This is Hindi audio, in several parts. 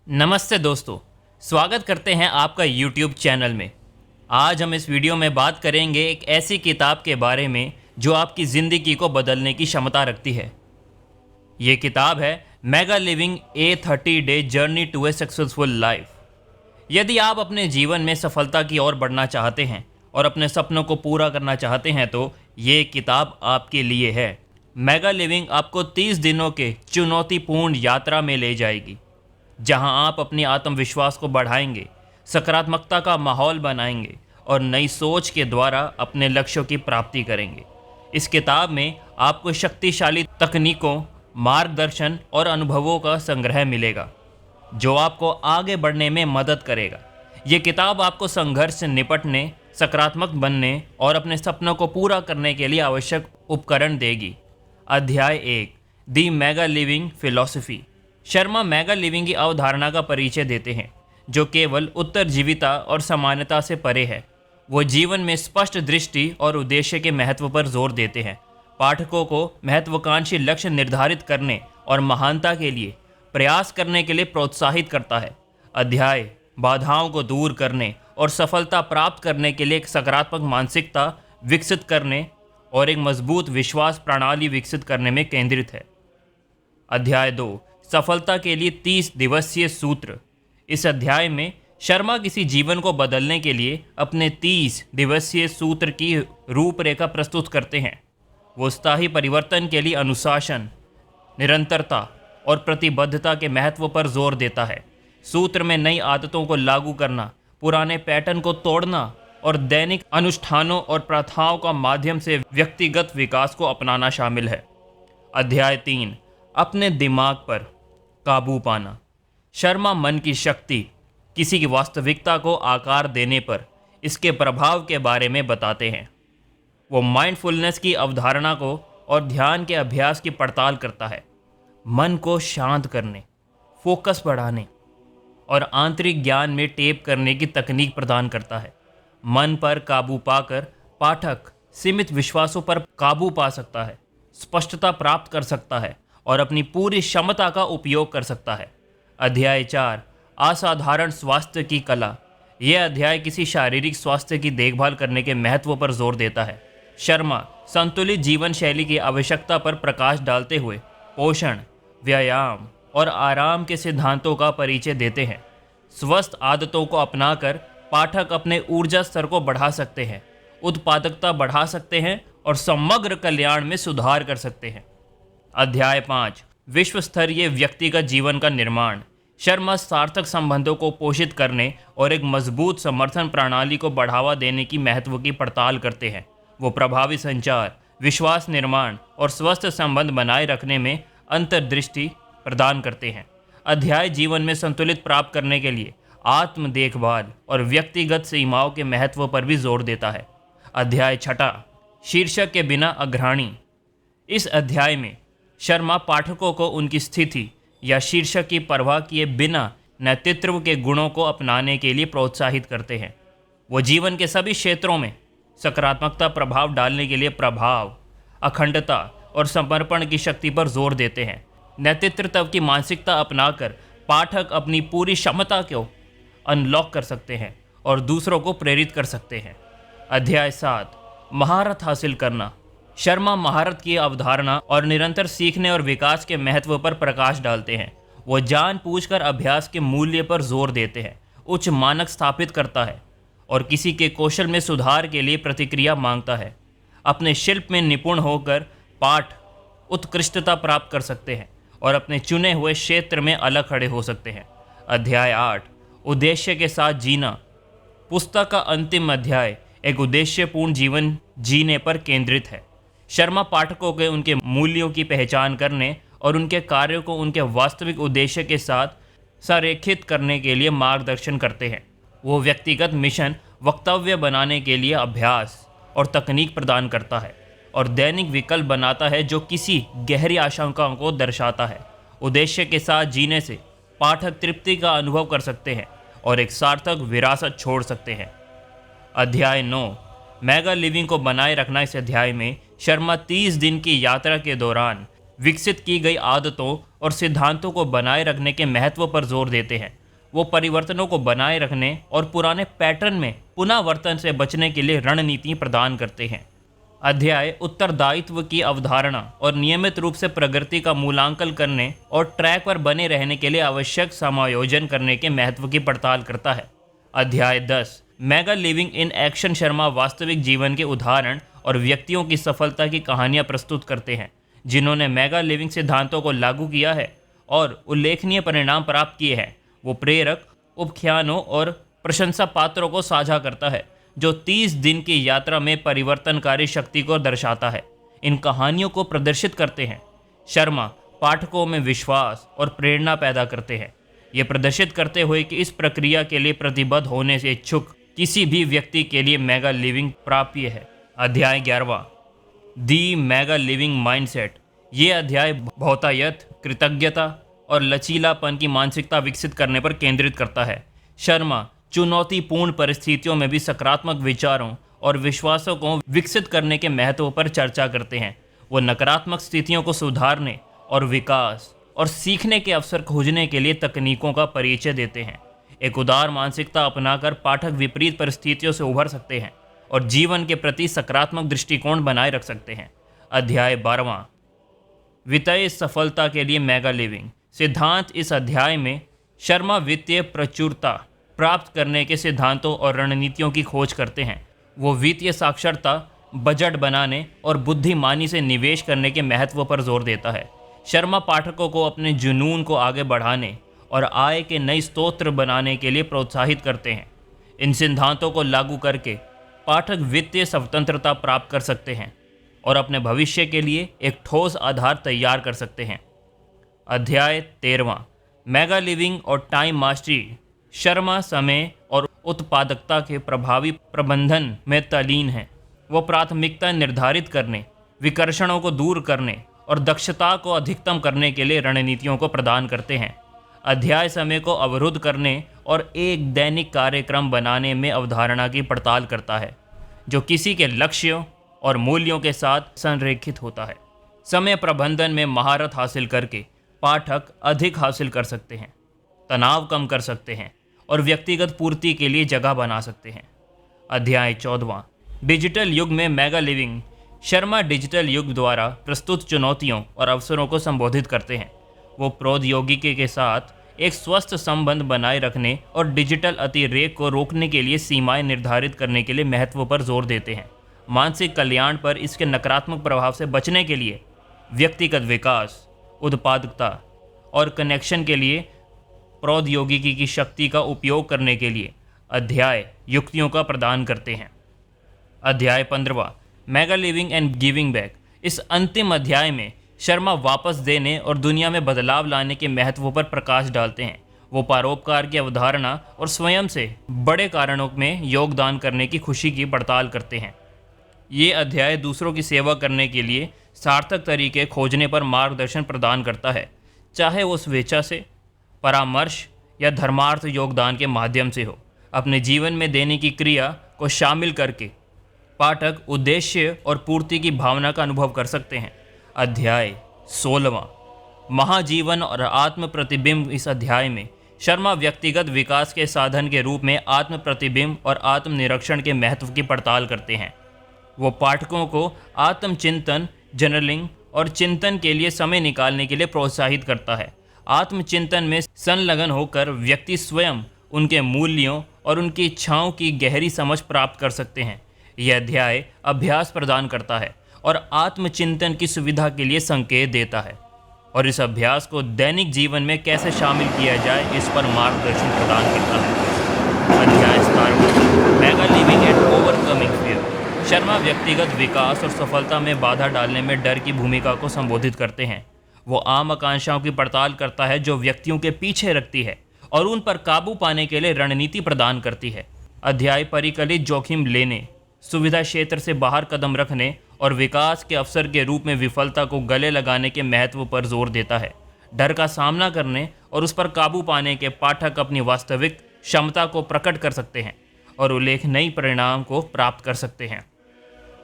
नमस्ते दोस्तों, स्वागत करते हैं आपका YouTube चैनल में। आज हम इस वीडियो में बात करेंगे एक ऐसी किताब के बारे में जो आपकी ज़िंदगी को बदलने की क्षमता रखती है। ये किताब है mega living a 30 day journey to a successful life. यदि आप अपने जीवन में सफलता की ओर बढ़ना चाहते हैं और अपने सपनों को पूरा करना चाहते हैं तो ये किताब आपके लिए है। मेगा लिविंग आपको 30 दिनों के चुनौतीपूर्ण यात्रा में ले जाएगी, जहां आप अपने आत्मविश्वास को बढ़ाएंगे, सकारात्मकता का माहौल बनाएंगे और नई सोच के द्वारा अपने लक्ष्यों की प्राप्ति करेंगे। इस किताब में आपको शक्तिशाली तकनीकों, मार्गदर्शन और अनुभवों का संग्रह मिलेगा जो आपको आगे बढ़ने में मदद करेगा। ये किताब आपको संघर्ष से निपटने, सकारात्मक बनने और अपने सपनों को पूरा करने के लिए आवश्यक उपकरण देगी। अध्याय 1, the mega living philosophy. Sharma mega living की अवधारणा का परिचय देते हैं जो केवल उत्तरजीविता और समानता से परे है। वो जीवन में स्पष्ट दृष्टि और उद्देश्य के महत्व पर जोर देते हैं। पाठकों को महत्वाकांक्षी लक्ष्य निर्धारित करने और महानता के लिए प्रयास करने के लिए प्रोत्साहित करता है। अध्याय बाधाओं को दूर करने और सफलता प्राप्त करने के लिए एक सकारात्मक मानसिकता विकसित करने और एक मजबूत विश्वास प्रणाली विकसित करने में केंद्रित है। अध्याय 2, सफलता के लिए 30 दिवसीय सूत्र। इस अध्याय में शर्मा किसी जीवन को बदलने के लिए अपने 30 दिवसीय सूत्र की रूपरेखा प्रस्तुत करते हैं। वो स्थायी परिवर्तन के लिए अनुशासन, निरंतरता और प्रतिबद्धता के महत्व पर जोर देता है। सूत्र में नई आदतों को लागू करना, पुराने पैटर्न को तोड़ना और दैनिक अनुष्ठानों और प्रथाओं का माध्यम से व्यक्तिगत विकास को अपनाना शामिल है। अध्याय 3, अपने दिमाग पर काबू पाना। शर्मा मन की शक्ति, किसी की वास्तविकता को आकार देने पर इसके प्रभाव के बारे में बताते हैं। वो माइंडफुलनेस की अवधारणा को और ध्यान के अभ्यास की पड़ताल करता है। मन को शांत करने, फोकस बढ़ाने और आंतरिक ज्ञान में टेप करने की तकनीक प्रदान करता है। मन पर काबू पाकर पाठक सीमित विश्वासों पर काबू पा सकता है, स्पष्टता प्राप्त कर सकता है और अपनी पूरी क्षमता का उपयोग कर सकता है। अध्याय 4, असाधारण स्वास्थ्य की कला। यह अध्याय किसी शारीरिक स्वास्थ्य की देखभाल करने के महत्व पर जोर देता है। शर्मा संतुलित जीवन शैली की आवश्यकता पर प्रकाश डालते हुए पोषण, व्यायाम और आराम के सिद्धांतों का परिचय देते हैं। स्वस्थ आदतों को अपनाकर पाठक अपने ऊर्जा स्तर को बढ़ा सकते हैं, उत्पादकता बढ़ा सकते हैं और समग्र कल्याण में सुधार कर सकते हैं। अध्याय 5, विश्व स्तरीय व्यक्तिगत जीवन का निर्माण। शर्मा सार्थक संबंधों को पोषित करने और एक मजबूत समर्थन प्रणाली को बढ़ावा देने की महत्व की पड़ताल करते हैं। वो प्रभावी संचार, विश्वास निर्माण और स्वस्थ संबंध बनाए रखने में अंतर्दृष्टि प्रदान करते हैं। अध्याय जीवन में संतुलित प्राप्त करने के लिए आत्म देखभाल और व्यक्तिगत सीमाओं के महत्व पर भी जोर देता है। अध्याय 6, शीर्षक के बिना अग्रणी। इस अध्याय में शर्मा पाठकों को उनकी स्थिति या शीर्षक की परवाह किए बिना नेतृत्व के गुणों को अपनाने के लिए प्रोत्साहित करते हैं। वो जीवन के सभी क्षेत्रों में सकारात्मकता प्रभाव डालने के लिए प्रभाव, अखंडता और समर्पण की शक्ति पर जोर देते हैं। नेतृत्व की मानसिकता अपनाकर पाठक अपनी पूरी क्षमता को अनलॉक कर सकते हैं और दूसरों को प्रेरित कर सकते हैं। अध्याय 7, महारत हासिल करना। शर्मा महारत की अवधारणा और निरंतर सीखने और विकास के महत्व पर प्रकाश डालते हैं। वो जानबूझकर अभ्यास के मूल्य पर जोर देते हैं, उच्च मानक स्थापित करता है और किसी के कौशल में सुधार के लिए प्रतिक्रिया मांगता है। अपने शिल्प में निपुण होकर पाठ उत्कृष्टता प्राप्त कर सकते हैं और अपने चुने हुए क्षेत्र में अलग खड़े हो सकते हैं। अध्याय 8, उद्देश्य के साथ जीना। पुस्तक का अंतिम अध्याय एक उद्देश्यपूर्ण जीवन जीने पर केंद्रित है। शर्मा पाठकों के उनके मूल्यों की पहचान करने और उनके कार्यों को उनके वास्तविक उद्देश्य के साथ संरेखित करने के लिए मार्गदर्शन करते हैं। वो व्यक्तिगत मिशन वक्तव्य बनाने के लिए अभ्यास और तकनीक प्रदान करता है और दैनिक विकल्प बनाता है जो किसी गहरी आशंकाओं को दर्शाता है। उद्देश्य के साथ जीने से पाठक तृप्ति का अनुभव कर सकते हैं और एक सार्थक विरासत छोड़ सकते हैं। अध्याय 9, मेगा लिविंग को बनाए रखना। इस अध्याय में शर्मा 30 दिन की यात्रा के दौरान विकसित की गई आदतों और सिद्धांतों को बनाए रखने के महत्व पर जोर देते हैं। वो परिवर्तनों को बनाए रखने और पुराने पैटर्न में पुनरावर्तन से बचने के लिए रणनीति प्रदान करते हैं। अध्याय उत्तरदायित्व की अवधारणा और नियमित रूप से प्रगति का मूल्यांकन करने और ट्रैक पर बने रहने के लिए आवश्यक समायोजन करने के महत्व की पड़ताल करता है। अध्याय 10 mega living in action Sharma वास्तविक जीवन के उदाहरण और व्यक्तियों की सफलता की कहानियां प्रस्तुत करते हैं जिन्होंने मेगा लिविंग सिद्धांतों को लागू किया है और उल्लेखनीय परिणाम प्राप्त किए हैं। वो प्रेरक उपाख्यानों और प्रशंसा पात्रों को साझा करता है जो 30 दिन की यात्रा में परिवर्तनकारी शक्ति को दर्शाता है। इन कहानियों को प्रदर्शित करते हैं शर्मा पाठकों में विश्वास और प्रेरणा पैदा करते हैं, ये प्रदर्शित करते हुए कि इस प्रक्रिया के लिए प्रतिबद्ध होने से इच्छुक किसी भी व्यक्ति के लिए मेगा लिविंग प्राप्य है। अध्याय 11 दी मेगा लिविंग माइंडसेट। ये अध्याय बहुतायत, कृतज्ञता और लचीलापन की मानसिकता विकसित करने पर केंद्रित करता है। शर्मा चुनौतीपूर्ण परिस्थितियों में भी सकारात्मक विचारों और विश्वासों को विकसित करने के महत्व पर चर्चा करते हैं। वो नकारात्मक स्थितियों को सुधारने और विकास और सीखने के अवसर खोजने के लिए तकनीकों का परिचय देते हैं। एक उदार मानसिकता अपनाकर पाठक विपरीत परिस्थितियों से उभर सकते हैं और जीवन के प्रति सकारात्मक दृष्टिकोण बनाए रख सकते हैं। अध्याय 12 वित्तीय सफलता के लिए मेगा लिविंग सिद्धांत। इस अध्याय में शर्मा वित्तीय प्रचुरता प्राप्त करने के सिद्धांतों और रणनीतियों की खोज करते हैं। वो वित्तीय साक्षरता, बजट बनाने और बुद्धिमानी से निवेश करने के महत्व पर जोर देता है। शर्मा पाठकों को अपने जुनून को आगे बढ़ाने और आय के नए स्रोत बनाने के लिए प्रोत्साहित करते हैं। इन सिद्धांतों को लागू करके पाठक वित्तीय स्वतंत्रता प्राप्त कर सकते हैं और अपने भविष्य के लिए एक ठोस आधार तैयार कर सकते हैं। अध्याय 13 मेगा लिविंग और टाइम मास्टरी। शर्मा समय और उत्पादकता के प्रभावी प्रबंधन में तल्लीन है। वो प्राथमिकता निर्धारित करने, विकर्षणों को दूर करने और दक्षता को अधिकतम करने के लिए रणनीतियों को प्रदान करते हैं। अध्याय समय को अवरुद्ध करने और एक दैनिक कार्यक्रम बनाने में अवधारणा की पड़ताल करता है जो किसी के लक्ष्यों और मूल्यों के साथ संरेखित होता है। समय प्रबंधन में महारत हासिल करके पाठक अधिक हासिल कर सकते हैं, तनाव कम कर सकते हैं और व्यक्तिगत पूर्ति के लिए जगह बना सकते हैं। अध्याय 14 डिजिटल युग में मेगा लिविंग। शर्मा डिजिटल युग द्वारा प्रस्तुत चुनौतियों और अवसरों को संबोधित करते हैं। वो प्रौद्योगिकी के साथ एक स्वस्थ संबंध बनाए रखने और डिजिटल अतिरेक को रोकने के लिए सीमाएं निर्धारित करने के लिए महत्व पर जोर देते हैं। मानसिक कल्याण पर इसके नकारात्मक प्रभाव से बचने के लिए व्यक्तिगत विकास, उत्पादकता और कनेक्शन के लिए प्रौद्योगिकी की शक्ति का उपयोग करने के लिए अध्याय युक्तियों का प्रदान करते हैं। अध्याय 15 mega living and giving back. इस अंतिम अध्याय में शर्मा वापस देने और दुनिया में बदलाव लाने के महत्व पर प्रकाश डालते हैं। वो परोपकार की अवधारणा और स्वयं से बड़े कारणों में योगदान करने की खुशी की पड़ताल करते हैं। ये अध्याय दूसरों की सेवा करने के लिए सार्थक तरीके खोजने पर मार्गदर्शन प्रदान करता है, चाहे वो स्वेच्छा से, परामर्श या धर्मार्थ योगदान के माध्यम से हो। अपने जीवन में देने की क्रिया को शामिल करके पाठक उद्देश्य और पूर्ति की भावना का अनुभव कर सकते हैं। अध्याय 16 महाजीवन और आत्म प्रतिबिंब। इस अध्याय में शर्मा व्यक्तिगत विकास के साधन के रूप में आत्म प्रतिबिंब और आत्मनिरीक्षण के महत्व की पड़ताल करते हैं। वो पाठकों को आत्मचिंतन, जर्नलिंग और चिंतन के लिए समय निकालने के लिए प्रोत्साहित करता है। आत्मचिंतन में संलग्न होकर व्यक्ति स्वयं उनके मूल्यों और उनकी इच्छाओं की गहरी समझ प्राप्त कर सकते हैं। यह अध्याय अभ्यास प्रदान करता है और आत्मचिंतन की सुविधा के लिए संकेत देता है और इस अभ्यास को दैनिक जीवन में कैसे शामिल किया जाए इस पर मार्गदर्शन प्रदान करता है। अध्याय 17 mega living and overcoming fear. Sharma व्यक्तिगत विकास और सफलता में बाधा डालने में डर की भूमिका को संबोधित करते हैं। वो आम आकांक्षाओं की पड़ताल करता है जो व्यक्तियों के पीछे रखती है और उन पर काबू पाने के लिए रणनीति प्रदान करती है। अध्याय परिकलित जोखिम लेने, सुविधा क्षेत्र से बाहर कदम रखने और विकास के अवसर के रूप में विफलता को गले लगाने के महत्व पर जोर देता है। डर का सामना करने और उस पर काबू पाने के पाठक अपनी वास्तविक क्षमता को प्रकट कर सकते हैं और उल्लेखनीय परिणाम को प्राप्त कर सकते हैं।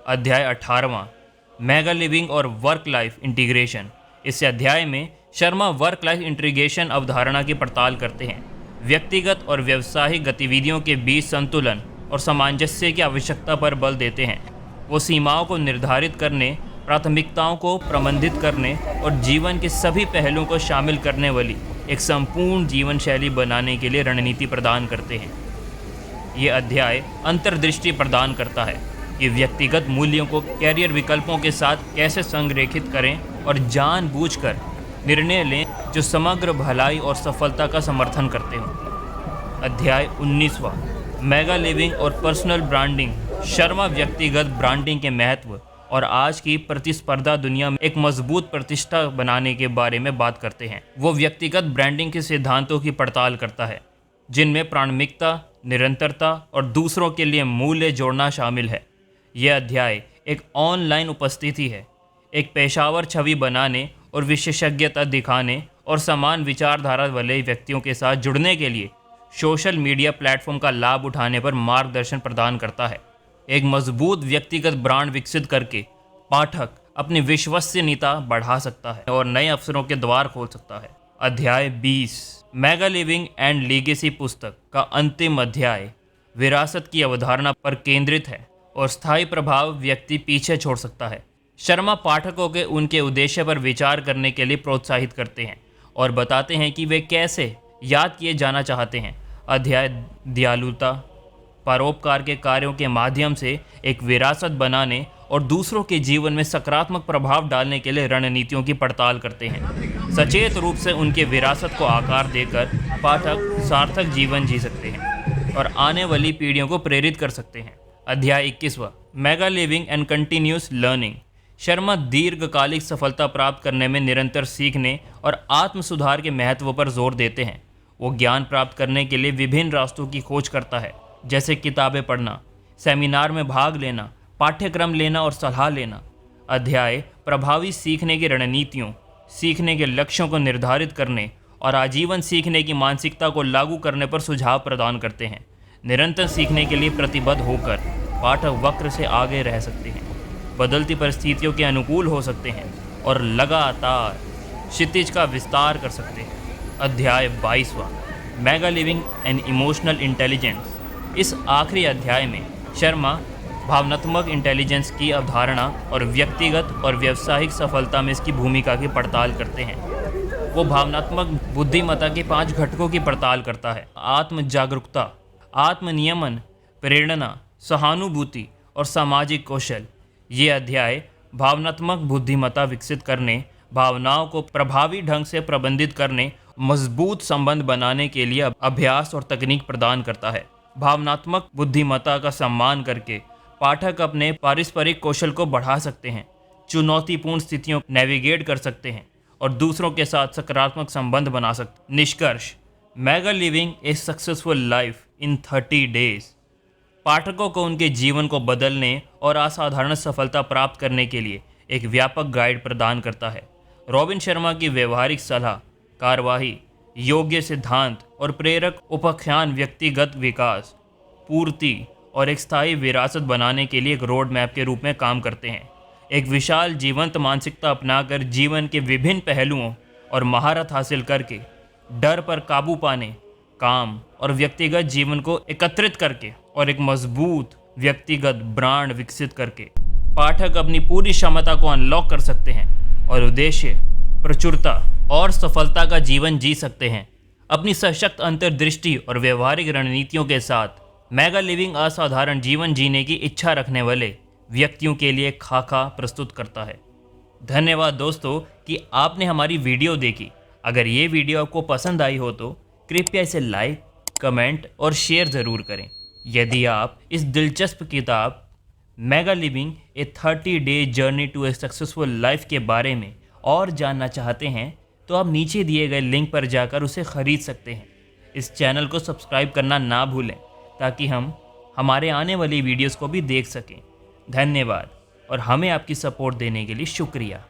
अध्याय 18 मेगा लिविंग और वर्क लाइफ इंटीग्रेशन। इस अध्याय में शर्मा वर्क लाइफ इंटीग्रेशन अवधारणा की पड़ताल करते हैं। व्यक्तिगत और व्यावसायिक गतिविधियों के बीच संतुलन और सामंजस्य की आवश्यकता पर बल देते हैं। वो सीमाओं को निर्धारित करने, प्राथमिकताओं को प्रबंधित करने और जीवन के सभी पहलुओं को शामिल करने वाली एक संपूर्ण जीवन शैली बनाने के लिए रणनीति प्रदान करते हैं। ये अध्याय अंतर्दृष्टि प्रदान करता है कि व्यक्तिगत मूल्यों को कैरियर विकल्पों के साथ कैसे संरेखित करें और जानबूझकर निर्णय लें जो समग्र भलाई और सफलता का समर्थन करते हों। अध्याय 19वां, मेगा लिविंग और पर्सनल ब्रांडिंग। शर्मा व्यक्तिगत ब्रांडिंग के महत्व और आज की प्रतिस्पर्धा दुनिया में एक मजबूत प्रतिष्ठा बनाने के बारे में बात करते हैं। वो व्यक्तिगत ब्रांडिंग के सिद्धांतों की पड़ताल करता है, जिनमें प्रामाणिकता, निरंतरता और दूसरों के लिए मूल्य जोड़ना शामिल है। यह अध्याय एक ऑनलाइन उपस्थिति है, एक पेशावर छवि बनाने और विशेषज्ञता दिखाने और समान विचारधारा वाले व्यक्तियों के साथ जुड़ने के लिए सोशल मीडिया प्लेटफॉर्म का लाभ उठाने पर मार्गदर्शन प्रदान करता है। एक मजबूत व्यक्तिगत ब्रांड विकसित करके पाठक अपनी विश्वसनीयता बढ़ा सकता है और नए अवसरों के द्वार खोल सकता है। अध्याय 20, मेगा लिविंग एंड लीगेसी पुस्तक का अंतिम अध्याय विरासत की अवधारणा पर केंद्रित है और स्थायी प्रभाव व्यक्ति पीछे छोड़ सकता है। शर्मा पाठकों के उनके उद्देश्य पर विचार करने के लिए प्रोत्साहित करते हैं और बताते हैं कि वे कैसे याद किए जाना चाहते हैं। अध्याय दयालुता, परोपकार के कार्यों के माध्यम से एक विरासत बनाने और दूसरों के जीवन में सकारात्मक प्रभाव डालने के लिए रणनीतियों की पड़ताल करते हैं। सचेत रूप से उनके विरासत को आकार देकर पाठक सार्थक जीवन जी सकते हैं और आने वाली पीढ़ियों को प्रेरित कर सकते हैं। अध्याय 21वां, mega living and continuous learning. Sharma दीर्घकालिक सफलता प्राप्त करने में निरंतर सीखने और आत्म सुधार के महत्व पर जोर देते हैं। वो ज्ञान प्राप्त करने के लिए विभिन्न रास्तों की खोज करता है, जैसे किताबें पढ़ना, सेमिनार में भाग लेना, पाठ्यक्रम लेना और सलाह लेना। अध्याय प्रभावी सीखने की रणनीतियों, सीखने के लक्ष्यों को निर्धारित करने और आजीवन सीखने की मानसिकता को लागू करने पर सुझाव प्रदान करते हैं। निरंतर सीखने के लिए प्रतिबद्ध होकर पाठक वक्र से आगे रह सकते हैं, बदलती परिस्थितियों के अनुकूल हो सकते हैं और लगातार क्षितिज का विस्तार कर सकते हैं। अध्याय 22वां, mega living and emotional intelligence. इस आखिरी अध्याय में शर्मा भावनात्मक इंटेलिजेंस की अवधारणा और व्यक्तिगत और व्यावसायिक सफलता में इसकी भूमिका की पड़ताल करते हैं। वो भावनात्मक बुद्धिमत्ता के 5 घटकों की पड़ताल करता है: आत्म जागरूकता, आत्मनियमन, प्रेरणा, सहानुभूति और सामाजिक कौशल। ये अध्याय भावनात्मक बुद्धिमत्ता विकसित करने, भावनाओं को प्रभावी ढंग से प्रबंधित करने, मजबूत संबंध बनाने के लिए अभ्यास और तकनीक प्रदान करता है। भावनात्मक बुद्धिमत्ता का सम्मान करके पाठक अपने पारस्परिक कौशल को बढ़ा सकते हैं, चुनौतीपूर्ण स्थितियों को नेविगेट कर सकते हैं और दूसरों के साथ सकारात्मक संबंध बना सकते हैं। निष्कर्ष, mega living A successful life in 30 days पाठकों को उनके जीवन को बदलने और असाधारण सफलता प्राप्त करने के लिए एक व्यापक गाइड प्रदान करता है। रॉबिन शर्मा की व्यवहारिक सलाह, कार्यवाही, योग्य सिद्धांत और प्रेरक उपाख्यान व्यक्तिगत विकास, पूर्ति और एक स्थायी विरासत बनाने के लिए एक रोड मैप के रूप में काम करते हैं। एक विशाल जीवंत मानसिकता अपनाकर जीवन के विभिन्न पहलुओं और महारत हासिल करके डर पर काबू पाने, काम और व्यक्तिगत जीवन को एकत्रित करके और एक मजबूत व्यक्तिगत ब्रांड विकसित करके पाठक अपनी पूरी क्षमता को अनलॉक कर सकते हैं और उद्देश्य, प्रचुरता और सफलता का जीवन जी सकते हैं। अपनी सशक्त अंतर्दृष्टि और व्यवहारिक रणनीतियों के साथ मेगा लिविंग असाधारण जीवन जीने की इच्छा रखने वाले व्यक्तियों के लिए खाका प्रस्तुत करता है। धन्यवाद दोस्तों कि आपने हमारी वीडियो देखी। अगर ये वीडियो आपको पसंद आई हो तो कृपया इसे लाइक, कमेंट और शेयर ज़रूर करें। यदि आप इस दिलचस्प किताब mega living a 30 day journey to a successful life के बारे में और जानना चाहते हैं तो आप नीचे दिए गए लिंक पर जाकर उसे ख़रीद सकते हैं। इस चैनल को सब्सक्राइब करना ना भूलें ताकि हम हमारे आने वाली वीडियोस को भी देख सकें। धन्यवाद और हमें आपकी सपोर्ट देने के लिए शुक्रिया।